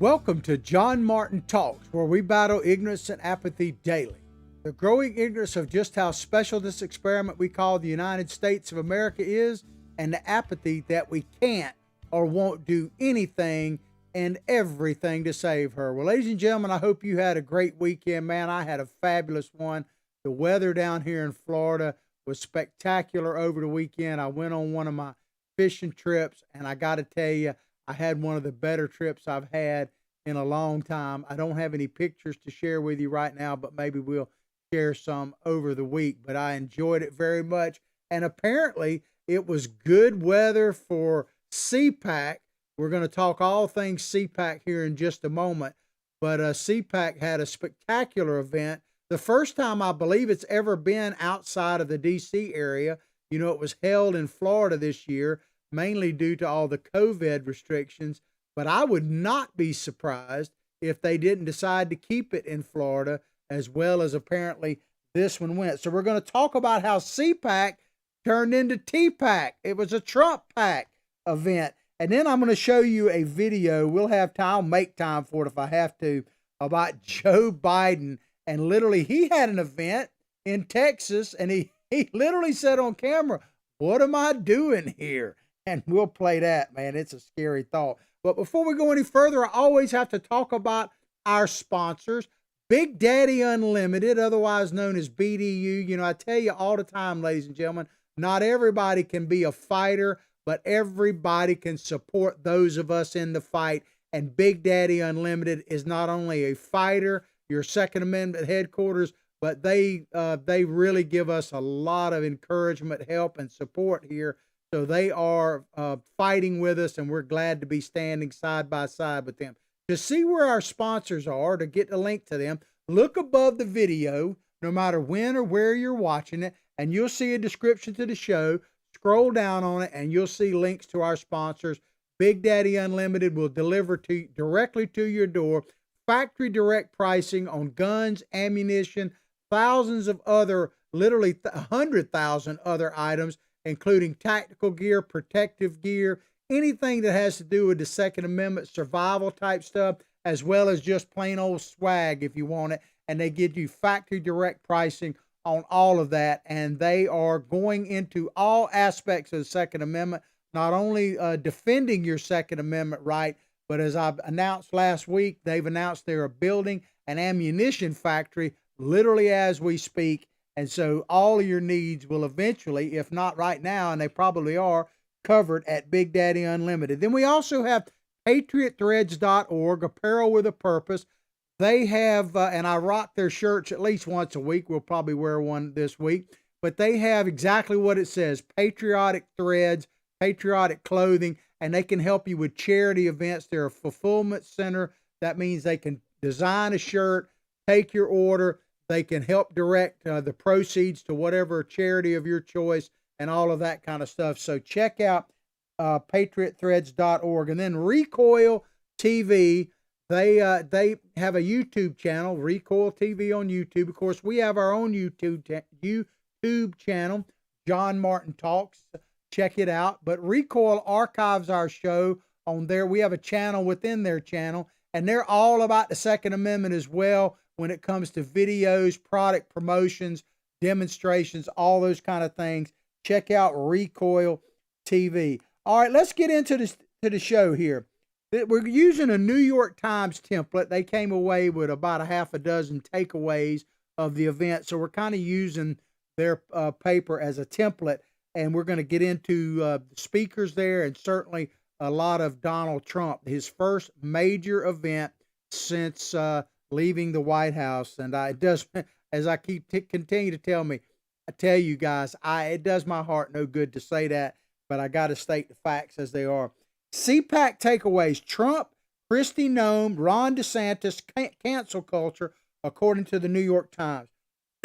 Welcome to John Martin Talks, where we battle ignorance and apathy daily. The growing ignorance of just how special this experiment we call the United States of America is, and the apathy that we can't or won't do anything and everything to save her. Well, ladies and gentlemen, I hope you had a great weekend, man. I had a fabulous one. The weather down here in Florida was spectacular over the weekend. I went on one of my fishing trips, and I got to tell you, I had one of the better trips I've had in a long time. I don't have any pictures to share with you right now, but maybe we'll share some over the week. But I enjoyed it very much. And apparently it was good weather for CPAC. We're going to talk all things CPAC here in just a moment. But CPAC had a spectacular event. The first time I believe it's ever been outside of the D.C. area. You know, it was held in Florida this year, mainly due to all the COVID restrictions. But I would not be surprised if they didn't decide to keep it in Florida, as well as apparently this one went. So we're going to talk about how CPAC turned into TPAC. It was a Trump PAC event. And then I'm going to show you a video. We'll have time. I'll make time for it if I have to, about Joe Biden. And literally, he had an event in Texas, and he literally said on camera, "What am I doing here?" And we'll play that, man. It's a scary thought. But before we go any further, I always have to talk about our sponsors. Big Daddy Unlimited, otherwise known as BDU. You know, I tell you all the time, ladies and gentlemen, not everybody can be a fighter, but everybody can support those of us in the fight. And Big Daddy Unlimited is not only a fighter, your Second Amendment headquarters, but they really give us a lot of encouragement, help, and support here. So they are fighting with us, and we're glad to be standing side by side with them. To see where our sponsors are, to get the link to them, look above the video, no matter when or where you're watching it, and you'll see a description to the show. Scroll down on it, and you'll see links to our sponsors. Big Daddy Unlimited will deliver directly to your door, factory direct pricing on guns, ammunition, thousands of other, literally 100,000 other items, including tactical gear, protective gear, anything that has to do with the Second Amendment, survival type stuff, as well as just plain old swag if you want it. And they give you factory direct pricing on all of that. And they are going into all aspects of the Second Amendment, not only defending your Second Amendment right, but as I've announced last week, they've announced they're building an ammunition factory literally as we speak. And so all of your needs will eventually, if not right now, and they probably are, covered at Big Daddy Unlimited. Then we also have PatriotThreads.org, apparel with a purpose. They have, and I rock their shirts at least once a week. We'll probably wear one this week. But they have exactly what it says, patriotic threads, patriotic clothing, and they can help you with charity events. They're a fulfillment center. That means they can design a shirt, take your order. They can help direct the proceeds to whatever charity of your choice and all of that kind of stuff. So check out patriotthreads.org. And then Recoil TV, they have a YouTube channel, Recoil TV on YouTube. Of course, we have our own YouTube channel, John Martin Talks. Check it out. But Recoil archives our show on there. We have a channel within their channel, and they're all about the Second Amendment as well when it comes to videos, product promotions, demonstrations, all those kind of things. Check out Recoil TV. All right, let's get into the show here. We're using a New York Times template. They came away with about a half a dozen takeaways of the event, so we're kind of using their paper as a template, and we're going to get into the speakers there and certainly a lot of Donald Trump, his first major event since leaving the White House. And it does, as I continue to tell you guys, it does my heart no good to say that, but I got to state the facts as they are. CPAC takeaways: Trump, Kristi Noem, Ron DeSantis, cancel culture, according to the New York Times.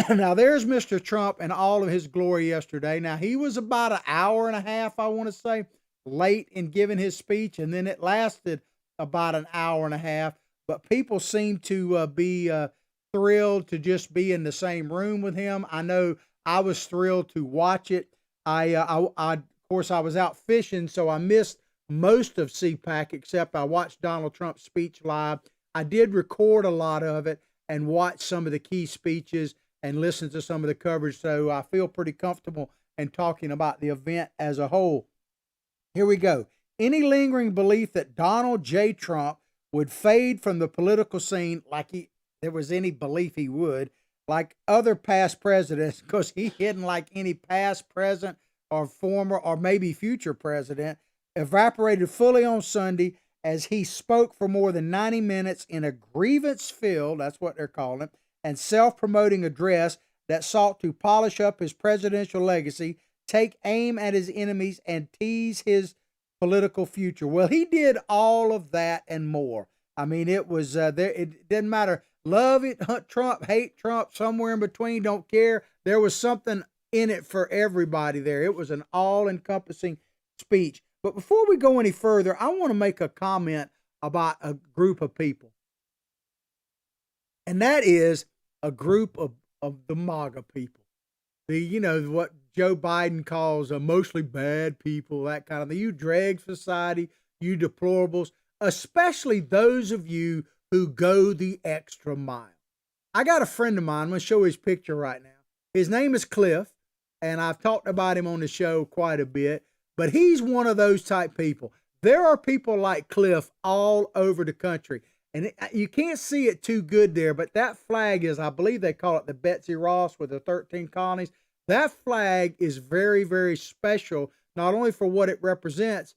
Now, there's Mr. Trump in all of his glory yesterday. Now, he was about an hour and a half, I want to say, late in giving his speech, and then it lasted about an hour and a half. But people seem to be thrilled to just be in the same room with him. I know I was thrilled to watch it. Of course, I was out fishing, so I missed most of CPAC, except I watched Donald Trump's speech live. I did record a lot of it and watch some of the key speeches and listen to some of the coverage. So I feel pretty comfortable in talking about the event as a whole. Here we go. Any lingering belief that Donald J. Trump would fade from the political scene like there was any belief he would, like other past presidents, because he didn't like any past, present, or former, or maybe future president, evaporated fully on Sunday as he spoke for more than 90 minutes in a grievance-filled, that's what they're calling it, and self-promoting address that sought to polish up his presidential legacy, take aim at his enemies, and tease his political future. Well, he did all of that and more. I mean, it was there. It didn't matter. Love it, Trump, hate Trump, somewhere in between, don't care. There was something in it for everybody there. It was an all-encompassing speech. But before we go any further, I want to make a comment about a group of people. And that is a group of the MAGA people. What Joe Biden calls mostly bad people, that kind of thing. You drag society, you deplorables, especially those of you who go the extra mile. I got a friend of mine. I'm going to show his picture right now. His name is Cliff, and I've talked about him on the show quite a bit, but he's one of those type people. There are people like Cliff all over the country, and you can't see it too good there, but that flag is, I believe they call it the Betsy Ross with the 13 colonies. That flag is very, very special, not only for what it represents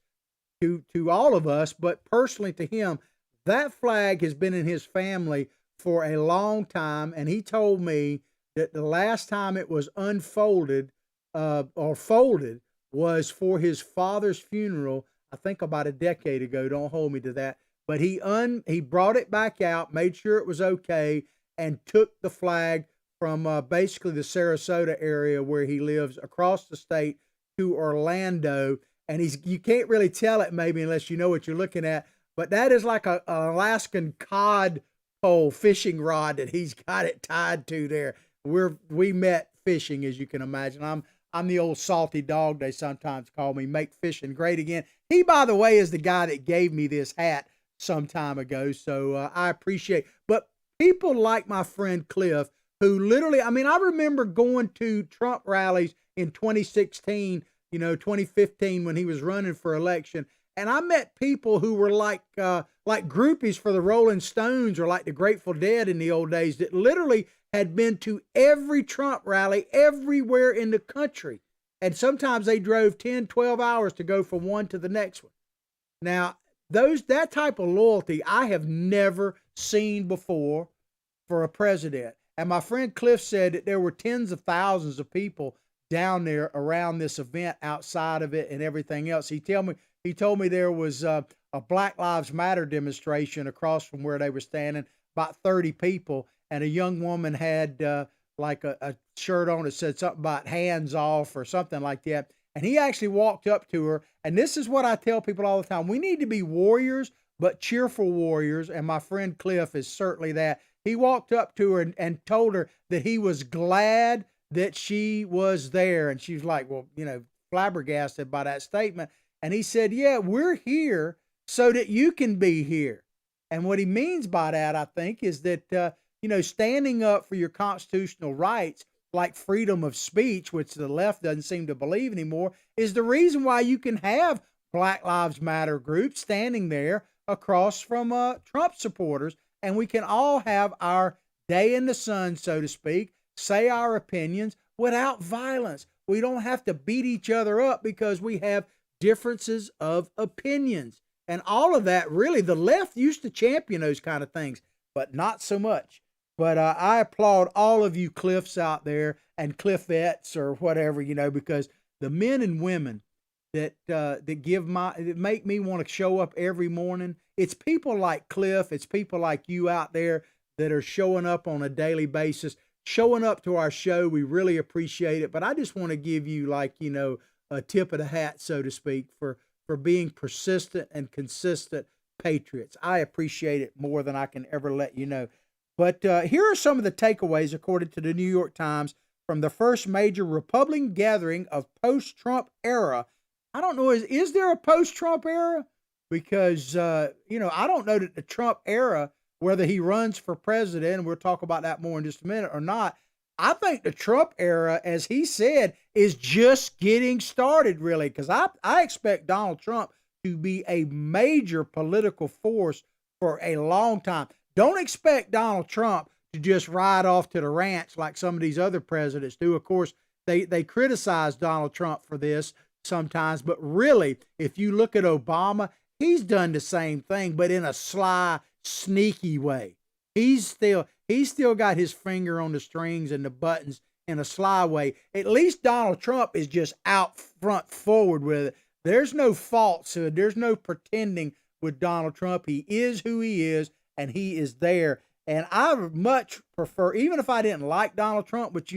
to all of us, but personally to him. That flag has been in his family for a long time, and he told me that the last time it was unfolded or folded was for his father's funeral, I think about a decade ago. Don't hold me to that. But he brought it back out, made sure it was okay, and took the flag from basically the Sarasota area where he lives across the state to Orlando. And you can't really tell it maybe unless you know what you're looking at, but that is like an Alaskan cod pole fishing rod that he's got it tied to there. We met fishing, as you can imagine. I'm the old salty dog they sometimes call me. Make fishing great again. He, by the way, is the guy that gave me this hat some time ago, so I appreciate. But people like my friend Cliff, who literally, I mean, I remember going to Trump rallies in 2016, 2015 when he was running for election. And I met people who were like groupies for the Rolling Stones or like the Grateful Dead in the old days that literally had been to every Trump rally everywhere in the country. And sometimes they drove 10, 12 hours to go from one to the next one. Now, that type of loyalty I have never seen before for a president. And my friend Cliff said that there were tens of thousands of people down there around this event, outside of it and everything else. He told me there was a Black Lives Matter demonstration across from where they were standing, about 30 people, and a young woman had like a shirt on that said something about hands off or something like that. And he actually walked up to her, and this is what I tell people all the time. We need to be warriors, but cheerful warriors, and my friend Cliff is certainly that. He walked up to her and told her that he was glad that she was there, and she was like, well, flabbergasted by that statement. And he said, yeah, we're here so that you can be here. And what he means by that, I think, is that, standing up for your constitutional rights, like freedom of speech, which the left doesn't seem to believe anymore, is the reason why you can have Black Lives Matter groups standing there across from Trump supporters. And we can all have our day in the sun, so to speak, say our opinions without violence. We don't have to beat each other up because we have differences of opinions. And all of that, really, the left used to champion those kind of things, but not so much. But I applaud all of you Cliffs out there and Cliffettes or whatever, because the men and women that make me want to show up every morning. It's people like Cliff. It's people like you out there that are showing up on a daily basis, showing up to our show. We really appreciate it. But I just want to give you a tip of the hat, so to speak, for being persistent and consistent patriots. I appreciate it more than I can ever let you know. But here are some of the takeaways, according to the New York Times, from the first major Republican gathering of post-Trump era I don't know. Is there a post-Trump era? Because I don't know that the Trump era, whether he runs for president, and we'll talk about that more in just a minute or not. I think the Trump era, as he said, is just getting started, really. Because I expect Donald Trump to be a major political force for a long time. Don't expect Donald Trump to just ride off to the ranch like some of these other presidents do. Of course, they criticize Donald Trump for this sometimes, but really, if you look at Obama, he's done the same thing, but in a sly, sneaky way. He's still got his finger on the strings and the buttons in a sly way. At least Donald Trump is just out front forward with it. There's no falsehood. There's no pretending with Donald Trump. He is who he is, and he is there. And I would much prefer, even if I didn't like Donald Trump, but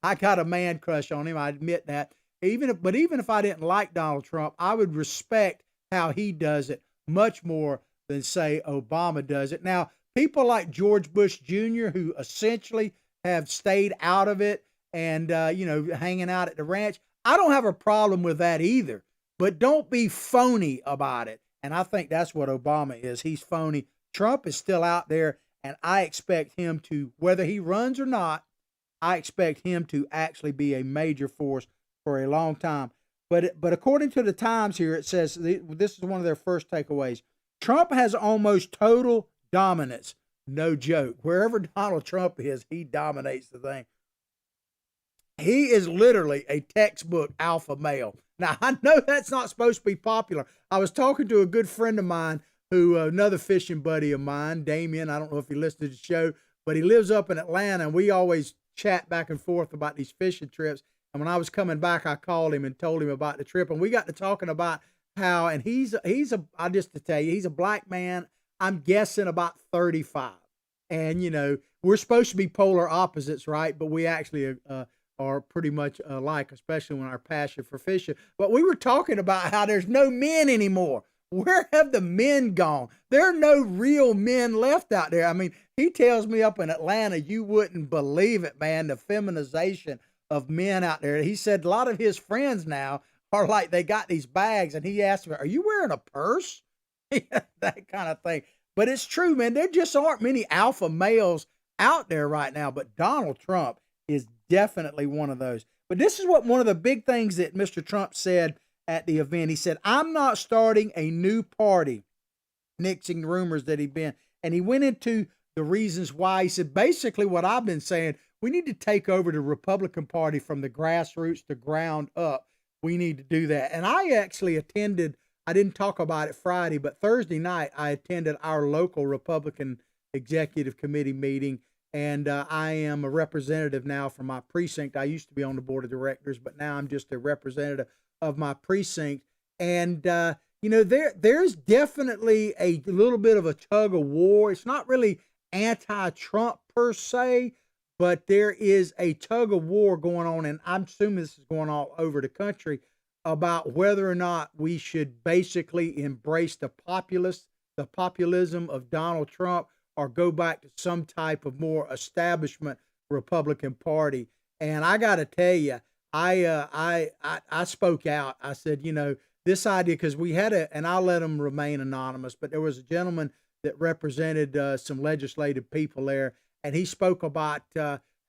I got a man crush on him. I admit that. Even if I didn't like Donald Trump, I would respect how he does it much more than, say, Obama does it. Now, people like George Bush Jr., who essentially have stayed out of it and hanging out at the ranch, I don't have a problem with that either. But don't be phony about it. And I think that's what Obama is. He's phony. Trump is still out there, and I expect him to, whether he runs or not, I expect him to actually be a major force for a long time. But according to the Times here, it says this is one of their first takeaways. Trump has almost total dominance. No joke. Wherever Donald Trump is, he dominates the thing. He is literally a textbook alpha male. Now, I know that's not supposed to be popular. I was talking to a good friend of mine another fishing buddy of mine, Damien. I don't know if he listened to the show, but he lives up in Atlanta, and we always chat back and forth about these fishing trips. And when I was coming back, I called him and told him about the trip, and we got to talking about how, and I just to tell you, he's a black man. I'm guessing about 35, and we're supposed to be polar opposites, right? But we actually are pretty much alike, especially when our passion for fishing. But we were talking about how there's no men anymore. Where have the men gone? There are no real men left out there. I mean, he tells me up in Atlanta, you wouldn't believe it, man, the feminization of men out there. He said a lot of his friends now are like, they got these bags, and he asked me, are you wearing a purse? That kind of thing. But it's true, man. There just aren't many alpha males out there right now. But Donald Trump is definitely one of those. But this is what one of the big things that Mr. Trump said at the event. He said, I'm not starting a new party, nixing rumors that he'd been. And he went into the reasons why. He said, basically what I've been saying, we need to take over the Republican Party from the grassroots to ground up. We need to do that. And I actually attended, I didn't talk about it Friday, but Thursday night I attended our local Republican Executive Committee meeting. And I am a representative now for my precinct. I used to be on the board of directors, but now I'm just a representative of my precinct. And, there's definitely a little bit of a tug of war. It's not really anti-Trump per se, but there is a tug of war going on. And I'm assuming this is going all over the country about whether or not we should basically embrace the populism of Donald Trump, or go back to some type of more establishment Republican Party. And I got to tell you, I spoke out. I said, this idea, because we had and I'll let them remain anonymous, but there was a gentleman that represented some legislative people there, and he spoke about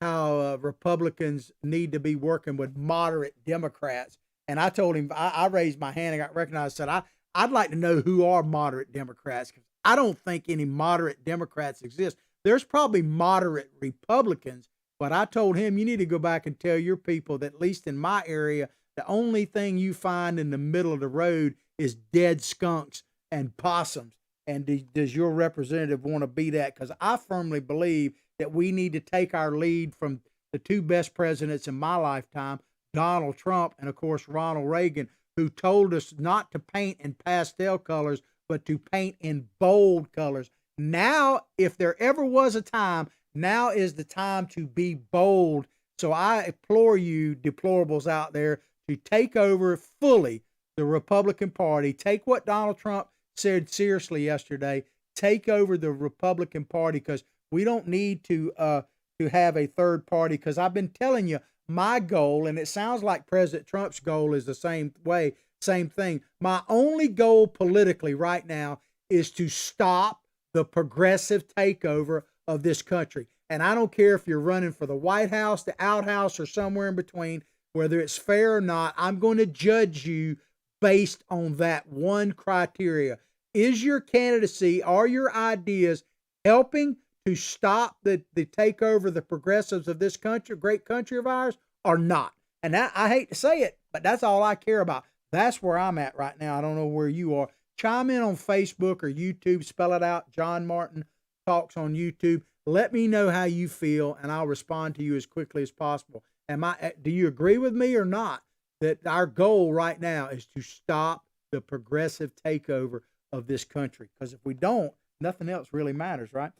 how Republicans need to be working with moderate Democrats. And I told him, I raised my hand and got recognized. I said, I'd like to know who are moderate Democrats, because I don't think any moderate Democrats exist. There's probably moderate Republicans, but I told him, you need to go back and tell your people that, at least in my area, the only thing you find in the middle of the road is dead skunks and possums. And does your representative want to be that? Because I firmly believe that we need to take our lead from the two best presidents in my lifetime, Donald Trump and, of course, Ronald Reagan, who told us not to paint in pastel colors, but to paint in bold colors. Now, if there ever was a time, now is the time to be bold. So I implore you, deplorables out there, to take over fully the Republican Party. Take what Donald Trump said seriously yesterday. Take over the Republican Party, because we don't need to have a third party. Because I've been telling you, my goal, and it sounds like President Trump's goal is the same way, same thing. My only goal politically right now is to stop the progressive takeover of this country. And I don't care if you're running for the White House, the outhouse, or somewhere in between, whether it's fair or not, I'm going to judge you based on that one criteria. Is your candidacy, are your ideas helping to stop the takeover of the progressives of this country, great country of ours, or not? And that, I hate to say it, but that's all I care about. That's where I'm at right now. I don't know where you are. Chime in on Facebook or YouTube. Spell it out. John Martin Talks on YouTube. Let me know how you feel, and I'll respond to you as quickly as possible. Do you agree with me or not that our goal right now is to stop the progressive takeover of this country? Because if we don't, nothing else really matters, right?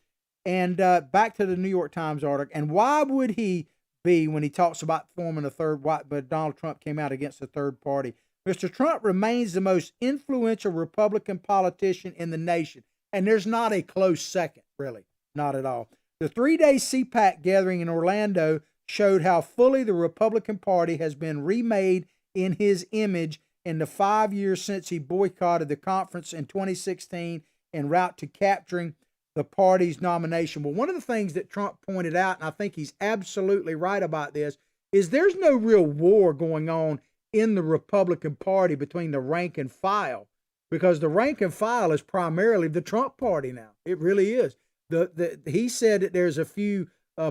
And back to the New York Times article. And why would he be, when he talks about forming a third, but Donald Trump came out against a third party? Mr. Trump remains the most influential Republican politician in the nation. And there's not a close second, really. Not at all. The 3-day CPAC gathering in Orlando showed how fully the Republican Party has been remade in his image in the 5 years since he boycotted the conference in 2016 en route to capturing the party's nomination. Well, one of the things that Trump pointed out, and I think he's absolutely right about this, is there's no real war going on in the Republican Party between the rank and file, because the rank and file is primarily the Trump party now. It really is. He said that there's a few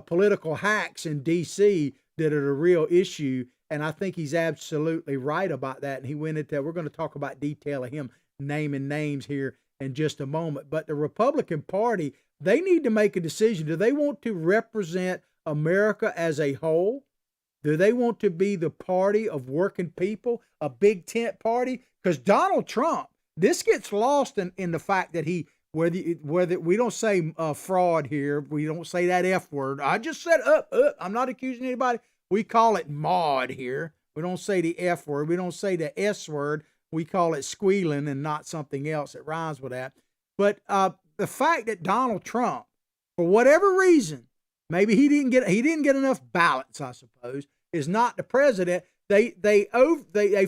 political hacks in D.C. that are the real issue, and I think he's absolutely right about that. And he went into, we're going to talk about detail of him naming names here in just a moment. But the Republican Party, they need to make a decision. Do they want to represent America as a whole? Do they want to be the party of working people, a big tent party? Because Donald Trump, this gets lost in the fact that whether we don't say fraud here, we don't say that F word. I just said up. I'm not accusing anybody. We call it mod here. We don't say the F word. We don't say the S word. We call it squealing and not something else that rhymes with that. But the fact that Donald Trump, for whatever reason, maybe he didn't get enough ballots, I suppose, is not the president. They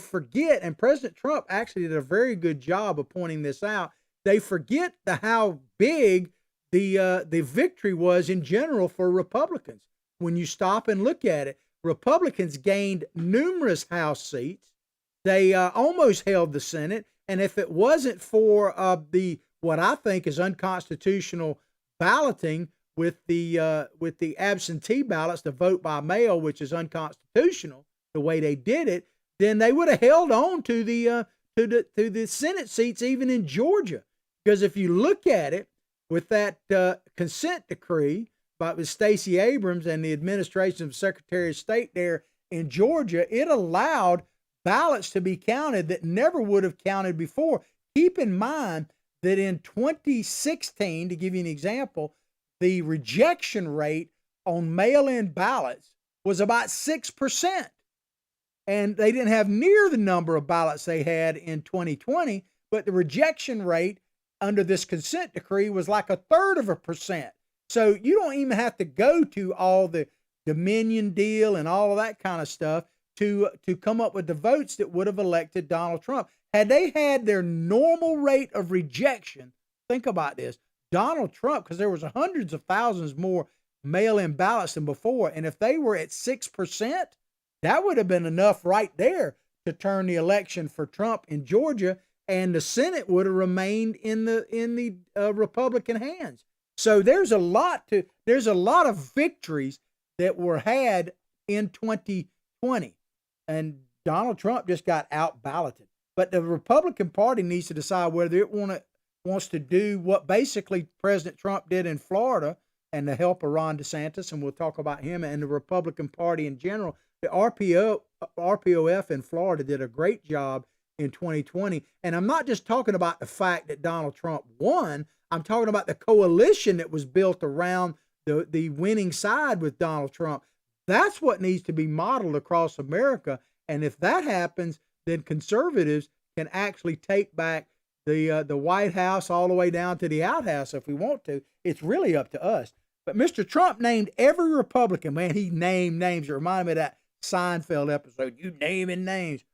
forget, and President Trump actually did a very good job of pointing this out. They forget how big the victory was in general for Republicans. When you stop and look at it, Republicans gained numerous House seats. They almost held the Senate, and if it wasn't for what I think is unconstitutional balloting with the absentee ballots, the vote by mail, which is unconstitutional the way they did it, then they would have held on to the Senate seats even in Georgia. Because if you look at it with that consent decree with Stacey Abrams and the administration of Secretary of State there in Georgia, it allowed ballots to be counted that never would have counted before. Keep in mind that in 2016, to give you an example, the rejection rate on mail-in ballots was about 6%. And they didn't have near the number of ballots they had in 2020, but the rejection rate under this consent decree was like 1/3%. So you don't even have to go to all the Dominion deal and all of that kind of stuff to come up with the votes that would have elected Donald Trump. Had they had their normal rate of rejection, think about this, Donald Trump, because there was hundreds of thousands more mail-in ballots than before, and if they were at 6%, that would have been enough right there to turn the election for Trump in Georgia, and the Senate would have remained in the Republican hands. So there's a lot of victories that were had in 2020, and Donald Trump just got out-balloted. But the Republican Party needs to decide whether it wants to do what basically President Trump did in Florida, and the help of Ron DeSantis, and we'll talk about him and the Republican Party in general. The RPOF in Florida did a great job in 2020. And I'm not just talking about the fact that Donald Trump won. I'm talking about the coalition that was built around the winning side with Donald Trump. That's what needs to be modeled across America. And if that happens, then conservatives can actually take back the White House all the way down to the outhouse if we want to. It's really up to us. But Mr. Trump named every Republican. Man, he named names. It reminded me of that Seinfeld episode. You naming names.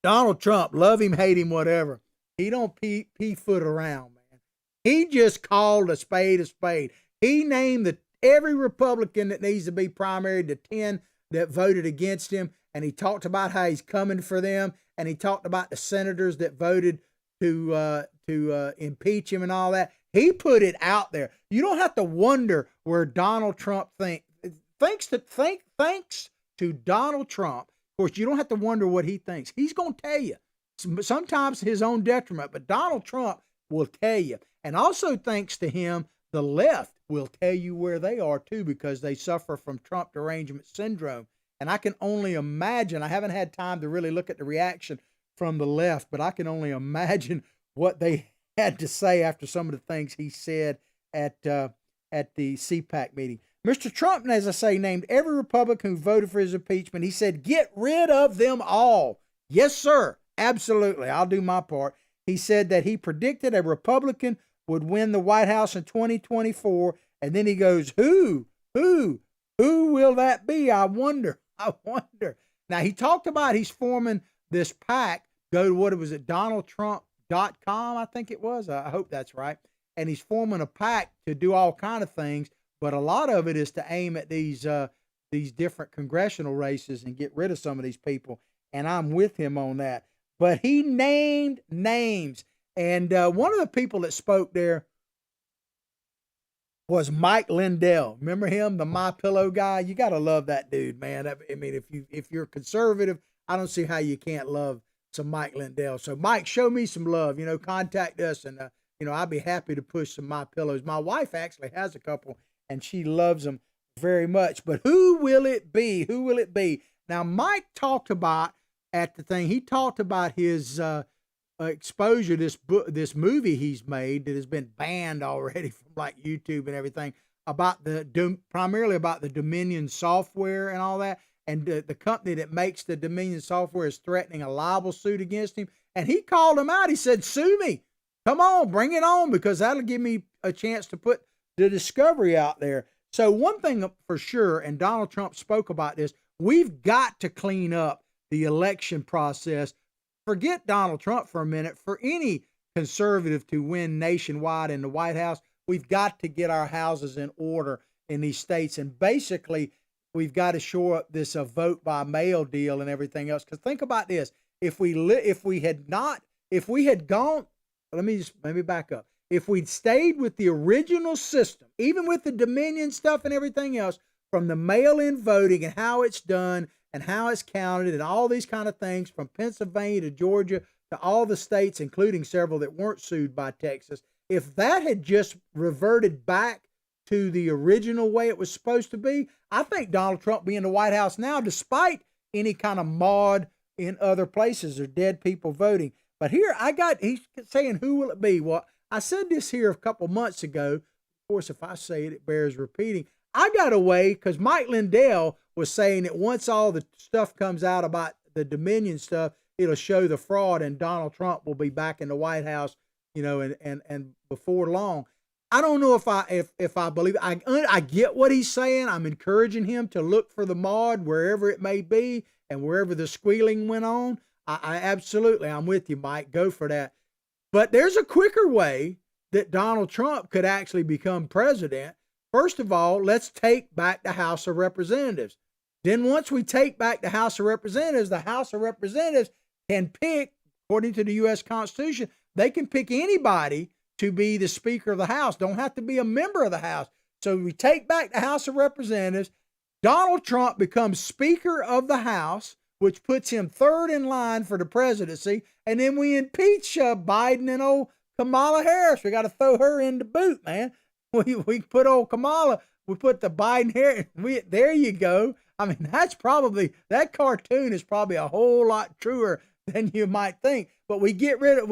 Donald Trump, love him, hate him, whatever. He don't pea foot around, man. He just called a spade a spade. He named every Republican that needs to be primary, the 10 that voted against him, and he talked about how he's coming for them, and he talked about the senators that voted to impeach him and all that. He put it out there. You don't have to wonder where Donald Trump thinks. Thanks to Donald Trump. Of course, you don't have to wonder what he thinks. He's going to tell you, sometimes his own detriment, but Donald Trump will tell you. And also, thanks to him, the left will tell you where they are too, because they suffer from Trump derangement syndrome. And I can only imagine, I haven't had time to really look at the reaction from the left, but I can only imagine what they had to say after some of the things he said at the CPAC meeting. Mr. Trump, as I say, named every Republican who voted for his impeachment. He said, get rid of them all. Yes, sir. Absolutely. I'll do my part. He said that he predicted a Republican would win the White House in 2024. And then he goes, who will that be? I wonder. Now, he talked about he's forming this PAC. Go to what was it, DonaldTrump.com, I think it was. I hope that's right. And he's forming a PAC to do all kind of things. But a lot of it is to aim at these different congressional races and get rid of some of these people. And I'm with him on that. But he named names. And one of the people that spoke there was Mike Lindell. Remember him, the My Pillow guy? You got to love that dude, man. I mean, if you're conservative, I don't see how you can't love some Mike Lindell. So, Mike, show me some love. Contact us, and I'd be happy to push some My Pillows. My wife actually has a couple, and she loves them very much. But who will it be? Who will it be? Now, Mike talked about at the thing. He talked about his exposure, this movie he's made that has been banned already from like YouTube and everything, about primarily about the Dominion software and all that. And the company that makes the Dominion software is threatening a libel suit against him. And he called him out. He said, sue me. Come on, bring it on, because that'll give me a chance to put the discovery out there. So one thing for sure, and Donald Trump spoke about this, we've got to clean up the election process. Forget Donald Trump for a minute. For any conservative to win nationwide in the White House, we've got to get our houses in order in these states. And basically, we've got to shore up this vote by mail deal and everything else. Because think about this: if we had gone, let me back up. If we'd stayed with the original system, even with the Dominion stuff and everything else, from the mail-in voting and how it's done and how it's counted and all these kind of things, from Pennsylvania to Georgia to all the states, including several that weren't sued by Texas, if that had just reverted back to the original way it was supposed to be, I think Donald Trump be in the White House now, despite any kind of mod in other places or dead people voting. But here he's saying, who will it be? Well, I said this here a couple months ago. Of course, if I say it, it bears repeating. I got away because Mike Lindell was saying that once all the stuff comes out about the Dominion stuff, it'll show the fraud and Donald Trump will be back in the White House, and before long. I don't know if I believe it. I get what he's saying. I'm encouraging him to look for the mod wherever it may be and wherever the squealing went on. I absolutely, I'm with you, Mike. Go for that. But there's a quicker way that Donald Trump could actually become president. First of all, let's take back the House of Representatives. Then once we take back the House of Representatives can pick, according to the U.S. Constitution, they can pick anybody to be the Speaker of the House. Don't have to be a member of the House. So we take back the House of Representatives. Donald Trump becomes Speaker of the House, which puts him third in line for the presidency. And then we impeach Biden and old Kamala Harris. We got to throw her in the boot, man. We put old Kamala, we put the Biden here. There you go. I mean, that cartoon is probably a whole lot truer than you might think. But we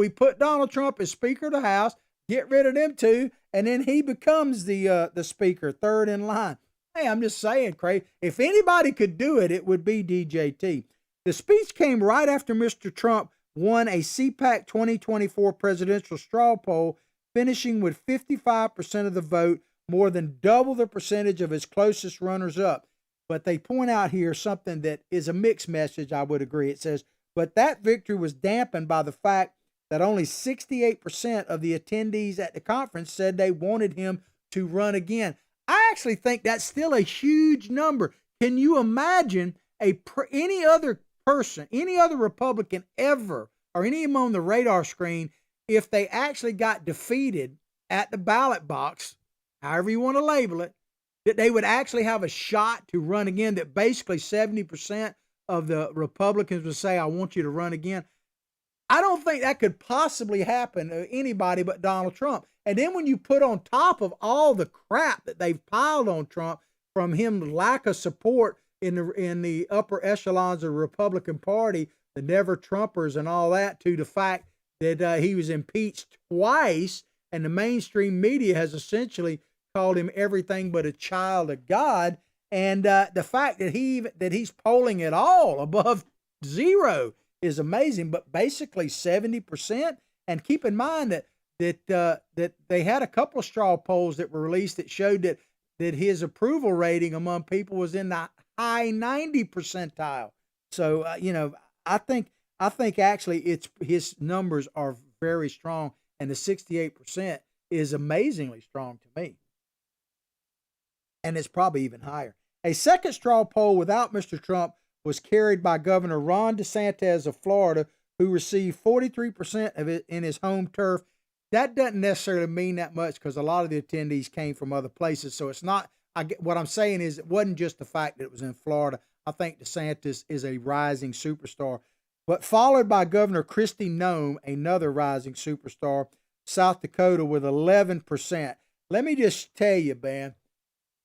put Donald Trump as Speaker of the House, get rid of them two, and then he becomes the Speaker, third in line. Hey, I'm just saying, Craig, if anybody could do it, it would be DJT. The speech came right after Mr. Trump won a CPAC 2024 presidential straw poll, finishing with 55% of the vote, more than double the percentage of his closest runners-up. But they point out here something that is a mixed message, I would agree. It says, But that victory was dampened by the fact that only 68% of the attendees at the conference said they wanted him to run again. I actually think that's still a huge number. Can you imagine any other person, any other Republican ever, or any of them on the radar screen, if they actually got defeated at the ballot box, however you want to label it, that they would actually have a shot to run again, that basically 70% of the Republicans would say, I want you to run again? I don't think that could possibly happen to anybody but Donald Trump. And then when you put on top of all the crap that they've piled on Trump, from him lack of support in the upper echelons of the Republican Party, the never Trumpers and all that, to the fact that he was impeached twice, and the mainstream media has essentially called him everything but a child of God, and the fact that he's polling at all above zero is amazing. But basically 70%. And keep in mind that they had a couple of straw polls that were released that showed that his approval rating among people was in the high 90 percentile. So I think actually his numbers are very strong, and the 68% is amazingly strong to me. And it's probably even higher. A second straw poll without Mr. Trump was carried by Governor Ron DeSantis of Florida, who received 43% of it in his home turf. That doesn't necessarily mean that much because a lot of the attendees came from other places. So it's not, what I'm saying is it wasn't just the fact that it was in Florida. I think DeSantis is a rising superstar. But followed by Governor Kristi Noem, another rising superstar, South Dakota, with 11%. Let me just tell you, man,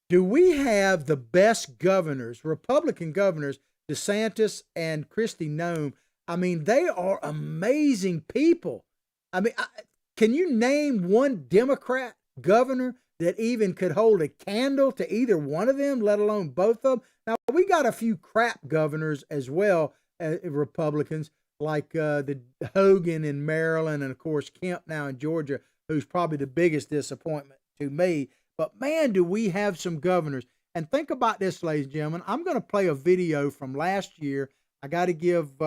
do we have the best governors, Republican governors, DeSantis and Kristi Noem? I mean, they are amazing people. I mean, can you name one Democrat governor that even could hold a candle to either one of them, let alone both of them? Now, we got a few crap governors as well, Republicans, like the Hogan in Maryland, and of course Kemp now in Georgia, who's probably the biggest disappointment to me. But man, do we have some governors. And think about this, ladies and gentlemen. I'm going to play a video from last year. I got to give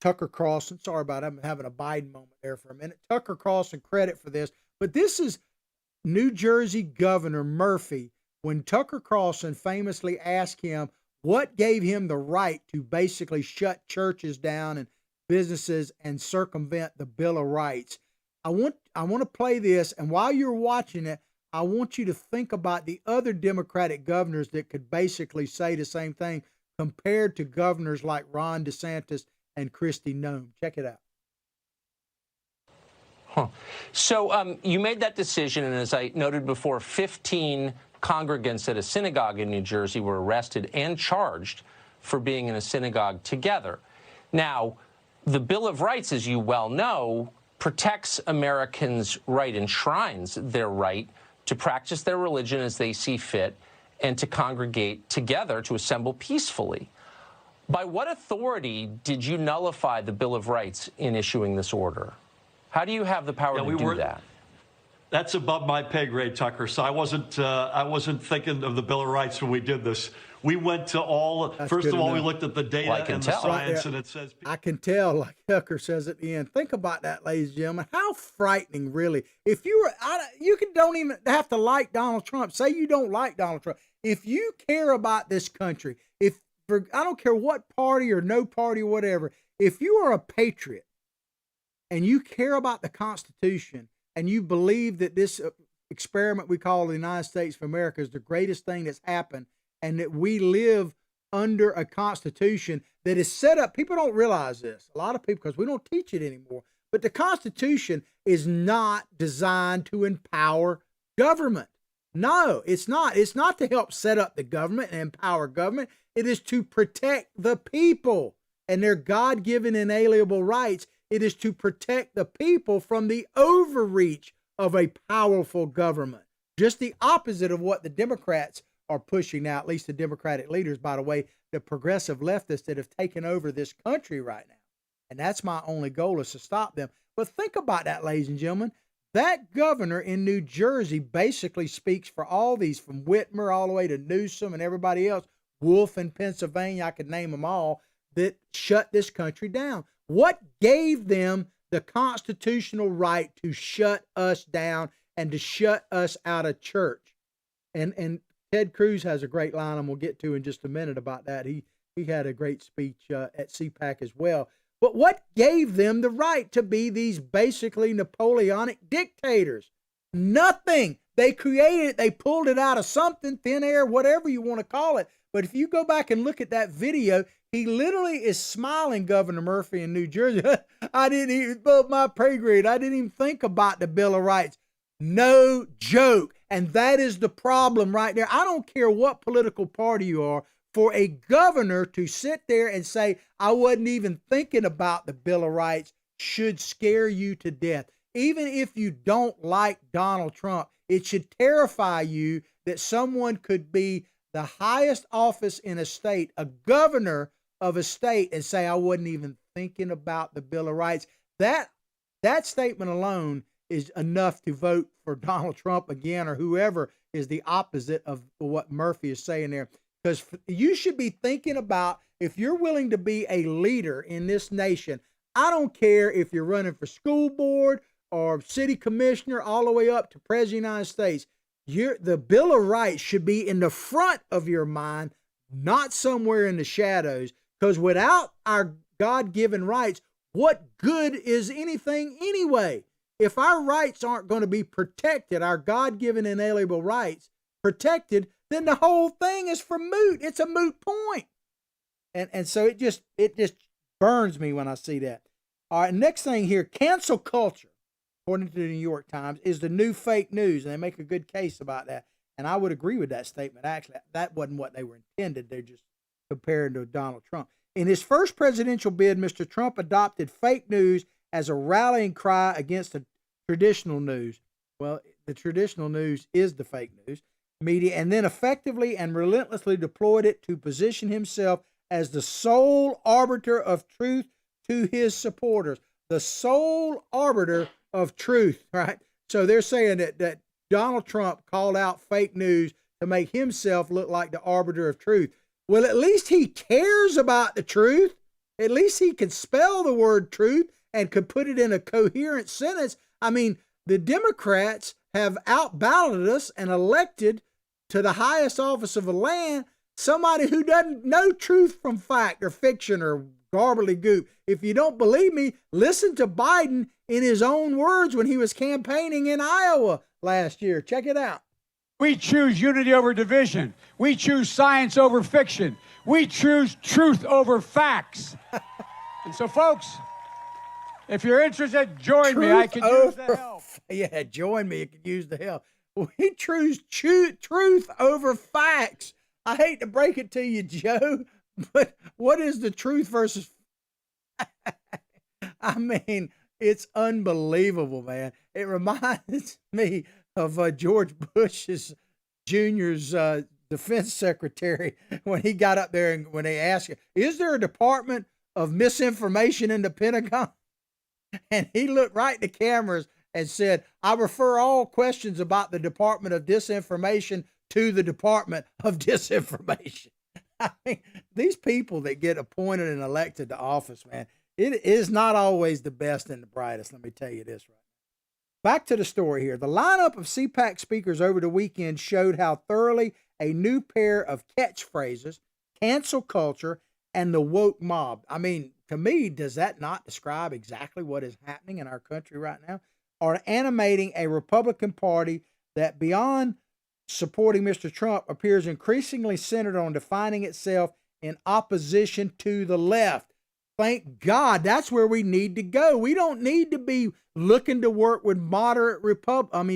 Tucker Carlson, sorry about it, I'm having a Biden moment there for a minute, Tucker Carlson credit for this. But this is New Jersey Governor Murphy, when Tucker Carlson famously asked him what gave him the right to basically shut churches down and businesses and circumvent the Bill of Rights. I want to play this, and while you're watching it, I want you to think about the other Democratic governors that could basically say the same thing compared to governors like Ron DeSantis and Kristi Noem. Check it out. So you made that decision, and as I noted before, 15 congregants at a synagogue in New Jersey were arrested and charged for being in a synagogue together. Now, the Bill of Rights, as you well know, protects Americans' right, enshrines their right to practice their religion as they see fit and to congregate together, to assemble peacefully. By what authority did you nullify the Bill of Rights in issuing this order? How do you have the power to do that? That's above my pay grade, Tucker. So I wasn't thinking of the Bill of Rights when we did this. We went to all. First of all, we looked at the data and the science, and it says. I can tell, like Tucker says at the end. Think about that, ladies and gentlemen. How frightening, really. If you were, don't even have to like Donald Trump. Say you don't like Donald Trump. If you care about this country, I don't care what party or no party or whatever. If you are a patriot and you care about the Constitution and you believe that this experiment we call the United States of America is the greatest thing that's happened, and that we live under a Constitution that is set up. People don't realize this. A lot of people, because we don't teach it anymore. But the Constitution is not designed to empower government. No, it's not. It's not to help set up the government and empower government. It is to protect the people and their God-given inalienable rights. It is to protect the people from the overreach of a powerful government. Just the opposite of what the Democrats are pushing now, at least the Democratic leaders, by the way, the progressive leftists that have taken over this country right now. And that's my only goal, is to stop them. But think about that, ladies and gentlemen. That governor in New Jersey basically speaks for all these, from Whitmer all the way to Newsom and everybody else. Wolf in Pennsylvania, I could name them all. that shut this country down? What gave them the constitutional right to shut us down and to shut us out of church? And Ted Cruz has a great line, and we'll get to in just a minute about that. He had a great speech at CPAC as well. But what gave them the right to be these basically Napoleonic dictators? Nothing. They created it. They pulled it out of something, thin air, whatever you want to call it. But if you go back and look at that video, he literally is smiling, Governor Murphy in New Jersey. I didn't even above my pay grade. I didn't even think about the Bill of Rights. No joke. And that is the problem right there. I don't care what political party you are. For a governor to sit there and say, I wasn't even thinking about the Bill of Rights, should scare you to death. Even if you don't like Donald Trump, it should terrify you that someone could be the highest office in a state, a governor of a state, and say, I wasn't even thinking about the Bill of Rights. That statement alone is enough to vote for Donald Trump again, or whoever is the opposite of what Murphy is saying there. Because you should be thinking about, if you're willing to be a leader in this nation, I don't care if you're running for school board or city commissioner, all the way up to President of the United States, the Bill of Rights should be in the front of your mind, not somewhere in the shadows. Because without our God-given rights, what good is anything anyway? If our rights aren't going to be protected, our God-given inalienable rights protected, then the whole thing is for moot. It's a moot point. And so it just burns me when I see that. All right, next thing here, cancel culture, according to the New York Times, is the new fake news. And they make a good case about that. And I would agree with that statement. Actually, that wasn't what they were intended. They're just comparing to Donald Trump. In his first presidential bid, Mr. Trump adopted fake news as a rallying cry against the traditional news. Well, the traditional news is the fake news media, and then effectively and relentlessly deployed it to position himself as the sole arbiter of truth to his supporters. The sole arbiter of truth, right? So they're saying that Donald Trump called out fake news to make himself look like the arbiter of truth. Well, at least he cares about the truth. At least he can spell the word truth and could put it in a coherent sentence. I mean, the Democrats have outballoted us and elected to the highest office of the land somebody who doesn't know truth from fact or fiction or gobbledygook. If you don't believe me, listen to Biden in his own words when he was campaigning in Iowa last year. Check it out. We choose unity over division. We choose science over fiction. We choose truth over facts. And so, folks, if you're interested, join me. I can use the help. Yeah, join me. You can use the help. We choose truth over facts. I hate to break it to you, Joe, but what is the truth versus? I mean, it's unbelievable, man. It reminds me of George Bush's Jr.'s defense secretary when he got up there and when they asked him, is there a department of misinformation in the Pentagon? And he looked right at the cameras and said, I refer all questions about the Department of Disinformation to the Department of Disinformation. I mean, these people that get appointed and elected to office, man, it is not always the best and the brightest. Let me tell you this right now. Back to the story here. The lineup of CPAC speakers over the weekend showed how thoroughly a new pair of catchphrases, cancel culture, and the woke mob. I mean, to me, does that not describe exactly what is happening in our country right now? Are animating a Republican Party that, beyond supporting Mr. Trump, appears increasingly centered on defining itself in opposition to the left. Thank God, that's where we need to go. We don't need to be looking to work with moderate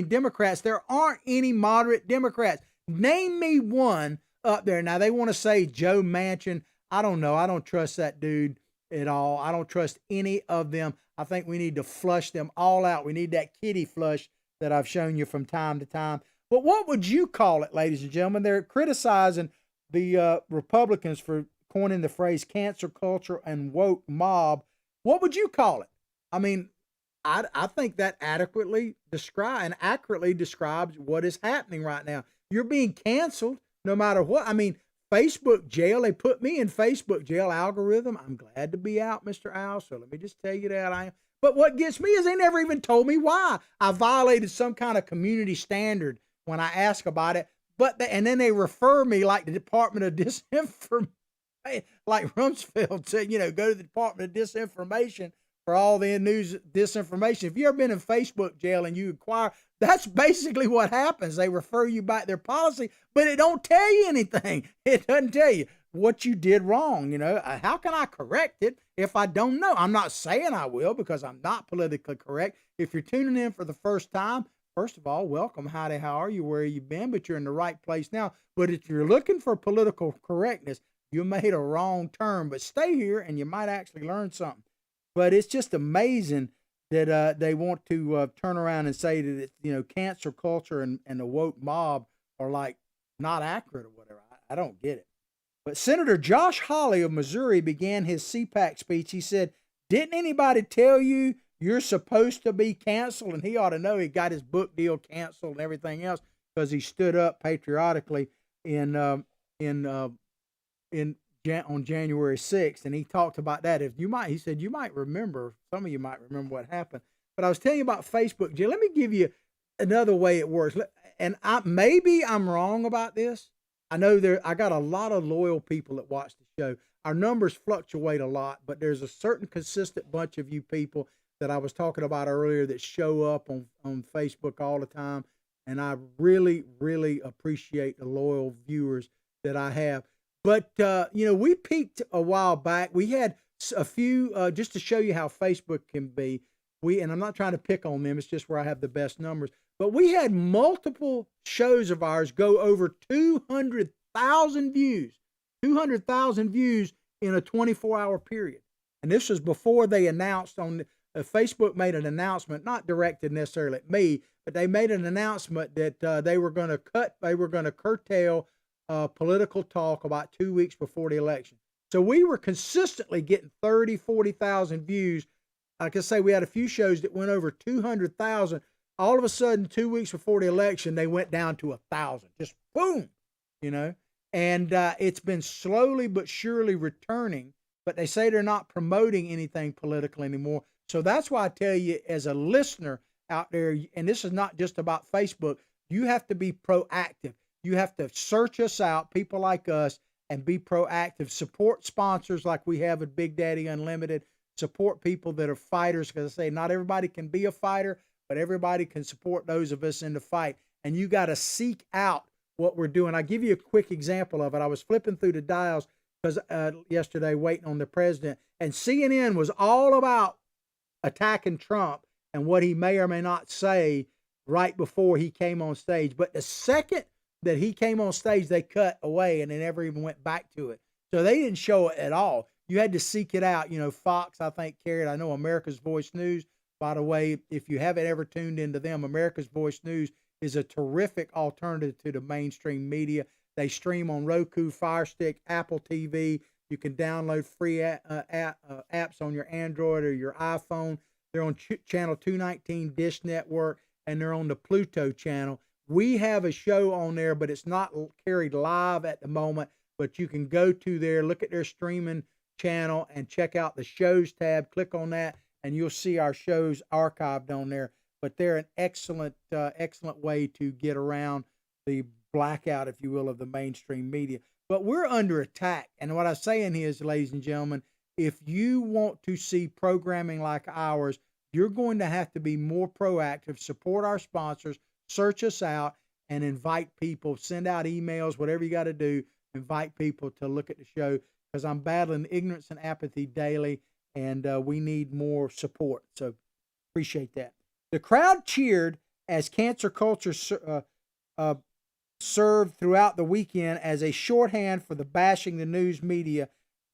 Democrats. There aren't any moderate Democrats. Name me one up there. Now, they want to say Joe Manchin. I don't know. I don't trust that dude at all. I don't trust any of them. I think we need to flush them all out. We need that kitty flush that I've shown you from time to time. But what would you call it, ladies and gentlemen? They're criticizing the Republicans for coining the phrase cancel culture and woke mob. What would you call it? I mean, I think that accurately describes what is happening right now. You're being canceled no matter what. I mean, Facebook jail. They put me in Facebook jail. Algorithm. I'm glad to be out, Mr. Al. So let me just tell you that I am. But what gets me is they never even told me why. I violated some kind of community standard when I ask about it. And then they refer me like the Department of Disinformation, like Rumsfeld said, go to the Department of Disinformation for all the news disinformation. If you've ever been in Facebook jail and you inquire, that's basically what happens. They refer you back their policy, but it don't tell you anything. It doesn't tell you what you did wrong. How can I correct it if I don't know? I'm not saying I will, because I'm not politically correct. If you're tuning in for the first time, first of all, welcome. Howdy, how are you? Where you been? But you're in the right place now. But if you're looking for political correctness, you made a wrong turn. But stay here and you might actually learn something. But it's just amazing that they want to turn around and say that cancer culture and the woke mob are like not accurate or whatever. I don't get it. But Senator Josh Hawley of Missouri began his CPAC speech. He said, "Didn't anybody tell you you're supposed to be canceled?" And he ought to know he got his book deal canceled and everything else because he stood up patriotically on January 6th. And he talked about that. He said, you might remember, some of you might remember what happened. But I was telling you about Facebook. Let me give you another way it works. And maybe I'm wrong about this. I know I got a lot of loyal people that watch the show. Our numbers fluctuate a lot, but there's a certain consistent bunch of you people that I was talking about earlier that show up on Facebook all the time. And I really, really appreciate the loyal viewers that I have. But, we peaked a while back. We had a few, just to show you how Facebook can be. And I'm not trying to pick on them. It's just where I have the best numbers. But we had multiple shows of ours go over 200,000 views. 200,000 views in a 24-hour period. And this was before they announced Facebook made an announcement, not directed necessarily at me, but they made an announcement that they were going to curtail political talk about 2 weeks before the election. So we were consistently getting 30, 40,000 views. Like I say, we had a few shows that went over 200,000. All of a sudden, 2 weeks before the election, they went down to 1,000. Just boom, And it's been slowly but surely returning. But they say they're not promoting anything political anymore. So that's why I tell you, as a listener out there, and this is not just about Facebook, you have to be proactive. You have to search us out, people like us, and be proactive. Support sponsors like we have at Big Daddy Unlimited. Support people that are fighters, because I say not everybody can be a fighter, but everybody can support those of us in the fight. And you got to seek out what we're doing. I'll give you a quick example of it. I was flipping through the dials because yesterday waiting on the president, and CNN was all about attacking Trump and what he may or may not say right before he came on stage. But the second that he came on stage, they cut away and they never even went back to it. So they didn't show it at all. You had to seek it out. Fox, I think, carried. I know America's Voice News, by the way, if you haven't ever tuned into them, America's Voice News is a terrific alternative to the mainstream media. They stream on Roku, Fire Stick, Apple TV. You can download free apps on your Android or your iPhone. They're on channel 219 Dish Network, and they're on the Pluto channel. We have a show on there, but it's not carried live at the moment. But you can go to there, look at their streaming channel, and check out the shows tab. Click on that, and you'll see our shows archived on there. But they're an excellent way to get around the blackout, if you will, of the mainstream media. But we're under attack. And what I'm saying is, ladies and gentlemen, if you want to see programming like ours, you're going to have to be more proactive, support our sponsors, search us out, and invite people, send out emails, whatever you got to do, invite people to look at the show, because I'm battling ignorance and apathy daily, and we need more support. So appreciate that. The crowd cheered as cancer culture served throughout the weekend as a shorthand for the bashing the news media,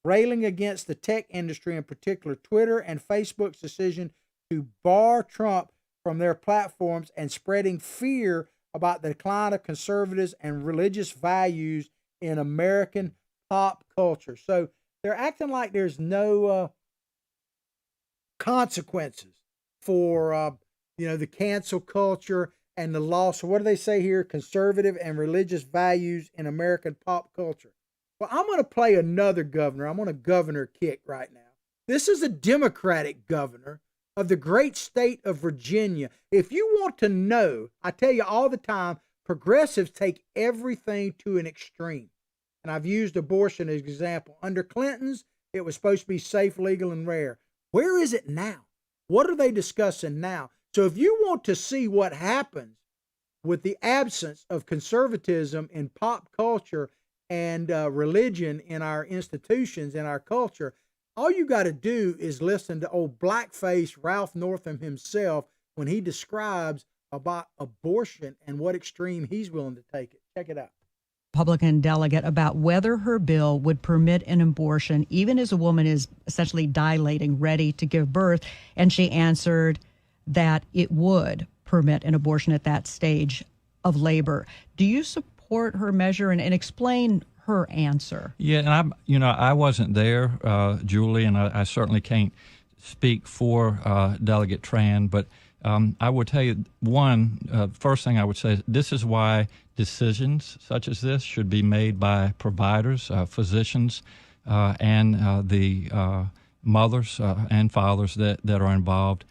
railing against the tech industry, in particular Twitter and Facebook's decision to bar Trump from their platforms, and spreading fear about the decline of conservatives and religious values in American pop culture. So they're acting like there's no consequences for the cancel culture and the loss. So what do they say here? Conservative and religious values in American pop culture. Well, I'm going to play another governor. I'm on a governor kick right now. This is a Democratic governor of the great state of Virginia. If you want to know, I tell you all the time, progressives take everything to an extreme. And I've used abortion as an example. Under Clinton's, it was supposed to be safe, legal, and rare. Where is it now? What are they discussing now? So if you want to see what happens with the absence of conservatism in pop culture and religion in our institutions, in our culture, all you got to do is listen to old blackface Ralph Northam himself when he describes about abortion and what extreme he's willing to take it. Check it out. Republican delegate about whether her bill would permit an abortion even as a woman is essentially dilating, ready to give birth. And she answered that it would permit an abortion at that stage of labor. Do you support her measure and explain her answer? Yeah, and I wasn't there, Julie, and I certainly can't speak for Delegate Tran, but I would tell you, first thing I would say is this is why decisions such as this should be made by providers, physicians, and the mothers and fathers that are involved.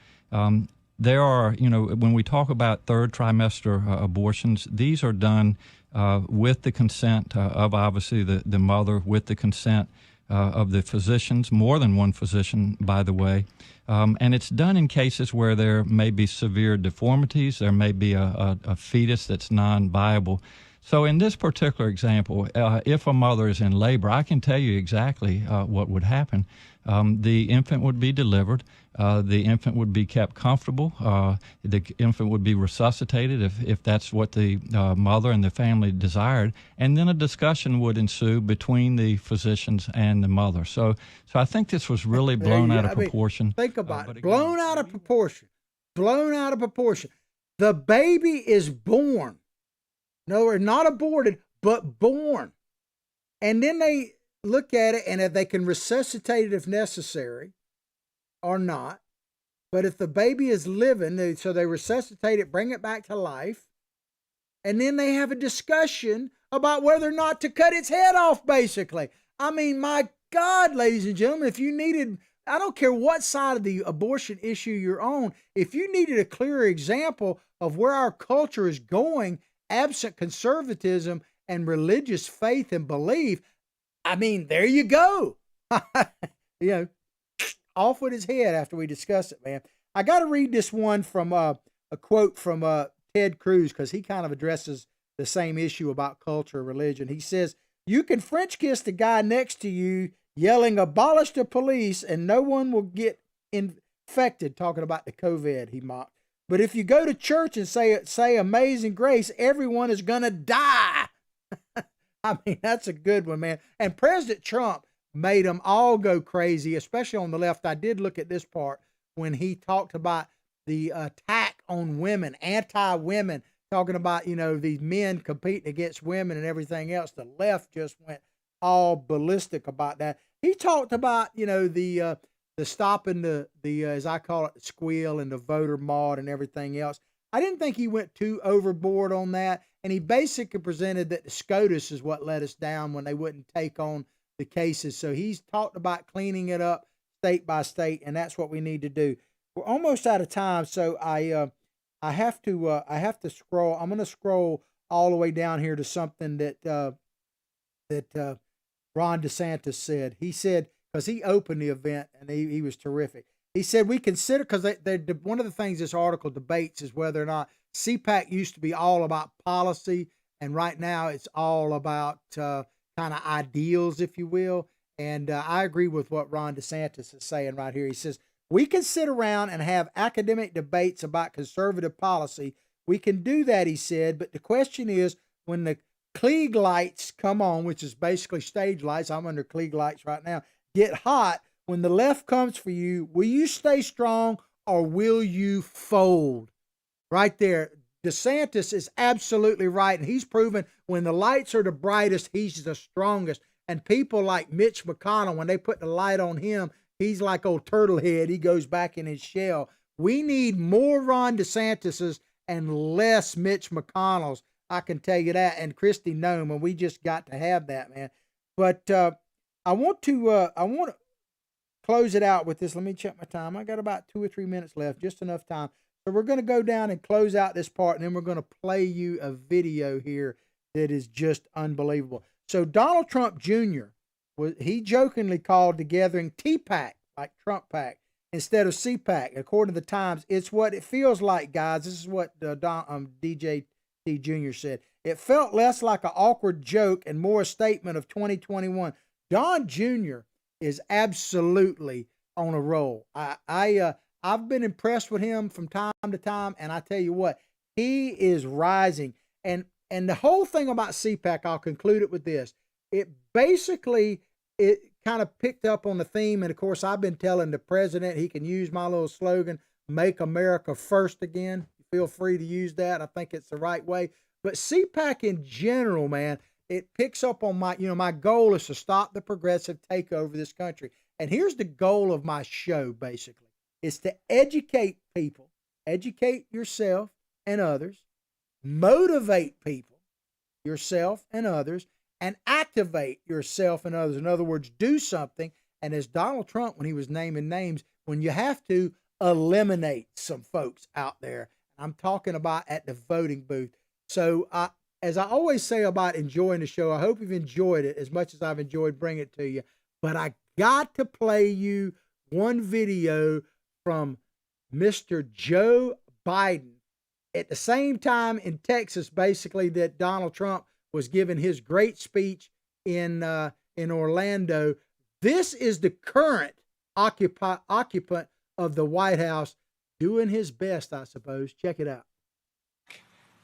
There are, when we talk about third trimester abortions, these are done with the consent of obviously the mother, with the consent of the physicians, more than one physician, by the way. And it's done in cases where there may be severe deformities, there may be a fetus that's non-viable. So in this particular example, if a mother is in labor, I can tell you exactly what would happen. The infant would be delivered. The infant would be kept comfortable. The infant would be resuscitated if that's what the mother and the family desired. And then a discussion would ensue between the physicians and the mother. So I think this was really blown out of proportion. Think about it. Blown out of proportion. Blown out of proportion. The baby is born. No, not aborted, but born. And then they look at it, and if they can resuscitate it if necessary or not. But if the baby is living, so they resuscitate it, bring it back to life, and then they have a discussion about whether or not to cut its head off, basically. I mean, my God, ladies and gentlemen, if you needed, I don't care what side of the abortion issue you're on, if you needed a clearer example of where our culture is going, absent conservatism and religious faith and belief, I mean, there you go. Off with his head after we discuss it, man. I got to read this one from a quote from Ted Cruz, because he kind of addresses the same issue about culture and religion. He says, "You can French kiss the guy next to you yelling, 'Abolish the police,' and no one will get infected," talking about the COVID, he mocked. "But if you go to church and say Amazing Grace, everyone is going to die." I mean, that's a good one, man. And President Trump made them all go crazy, especially on the left. I did look at this part when he talked about the attack on women, anti-women, talking about, these men competing against women and everything else. The left just went all ballistic about that. He talked about, the stopping the as I call it, the squeal and the voter mod and everything else. I didn't think he went too overboard on that. And he basically presented that the SCOTUS is what let us down when they wouldn't take on the cases. So he's talked about cleaning it up state by state, and that's what we need to do. We're almost out of time, so I have to scroll. I'm going to scroll all the way down here to something that Ron DeSantis said. He said, because he opened the event and he was terrific. He said, "We consider," because one of the things this article debates is whether or not CPAC used to be all about policy, and right now it's all about kind of ideals, if you will. And I agree with what Ron DeSantis is saying right here. He says, "We can sit around and have academic debates about conservative policy. We can do that," he said, "but the question is, when the Klieg lights come on," which is basically stage lights, I'm under Klieg lights right now, "get hot, when the left comes for you, will you stay strong or will you fold?" Right there. DeSantis is absolutely right. And he's proven when the lights are the brightest, he's the strongest. And people like Mitch McConnell, when they put the light on him, he's like old Turtlehead. He goes back in his shell. We need more Ron DeSantis's and less Mitch McConnell's. I can tell you that. And Kristi Noem, and we just got to have that, man. But I want to close it out with this. Let me check my time. I got about 2 or 3 minutes left, just enough time. So we're going to go down and close out this part, and then we're going to play you a video here that is just unbelievable. So Donald Trump Jr., he jokingly called the gathering TPAC, like Trump PAC, instead of CPAC. According to the Times, it's what it feels like, guys. This is what DJT Jr. said. It felt less like an awkward joke and more a statement of 2021. Don Jr. is absolutely on a roll. I've been impressed with him from time to time, and I tell you what, he is rising. And the whole thing about CPAC, I'll conclude it with this. It basically, it kind of picked up on the theme, and of course, I've been telling the president he can use my little slogan, "Make America First Again." Feel free to use that. I think it's the right way. But CPAC in general, man, it picks up on my goal is to stop the progressive takeover of this country. And here's the goal of my show, basically. It's to educate people, educate yourself and others, motivate people, yourself and others, and activate yourself and others. In other words, do something. And as Donald Trump, when he was naming names, when you have to eliminate some folks out there, I'm talking about at the voting booth. So as I always say about enjoying the show, I hope you've enjoyed it as much as I've enjoyed bringing it to you. But I got to play you one video from Mr. Joe Biden at the same time in Texas, basically, that Donald Trump was giving his great speech in Orlando. This is the current occupant of the White House doing his best, I suppose. Check it out.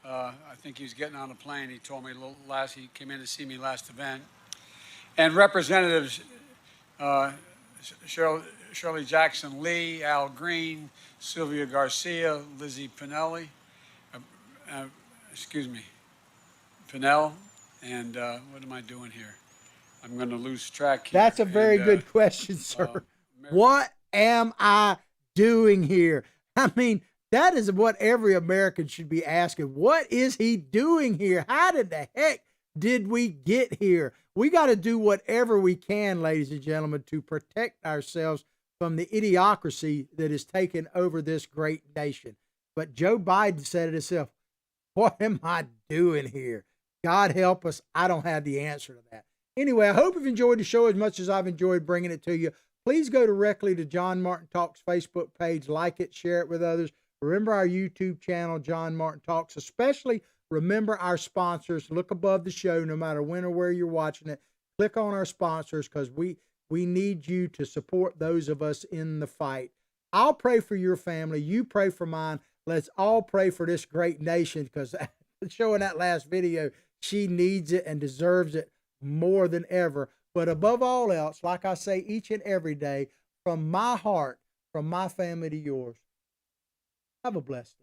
I think he was getting on a plane. He told me he came in to see me last event. And Representatives Shirley Jackson Lee, Al Green, Sylvia Garcia, Lizzie Pinelli, Pinell, and what am I doing here? I'm going to lose track here. That's a very good question, sir. What am I doing here? I mean, that is what every American should be asking. What is he doing here? How did the heck did we get here? We got to do whatever we can, ladies and gentlemen, to protect ourselves from the idiocracy that has taken over this great nation. But Joe Biden said it himself. What am I doing here? God help us. I don't have the answer to that. Anyway, I hope you've enjoyed the show as much as I've enjoyed bringing it to you. Please go directly to John Martin Talks Facebook page, like it, share it with others. Remember our YouTube channel, John Martin Talks. Especially remember our sponsors. Look above the show, no matter when or where you're watching it. Click on our sponsors because we need you to support those of us in the fight. I'll pray for your family. You pray for mine. Let's all pray for this great nation because showing that last video, she needs it and deserves it more than ever. But above all else, like I say each and every day, from my heart, from my family to yours, have a blessed day.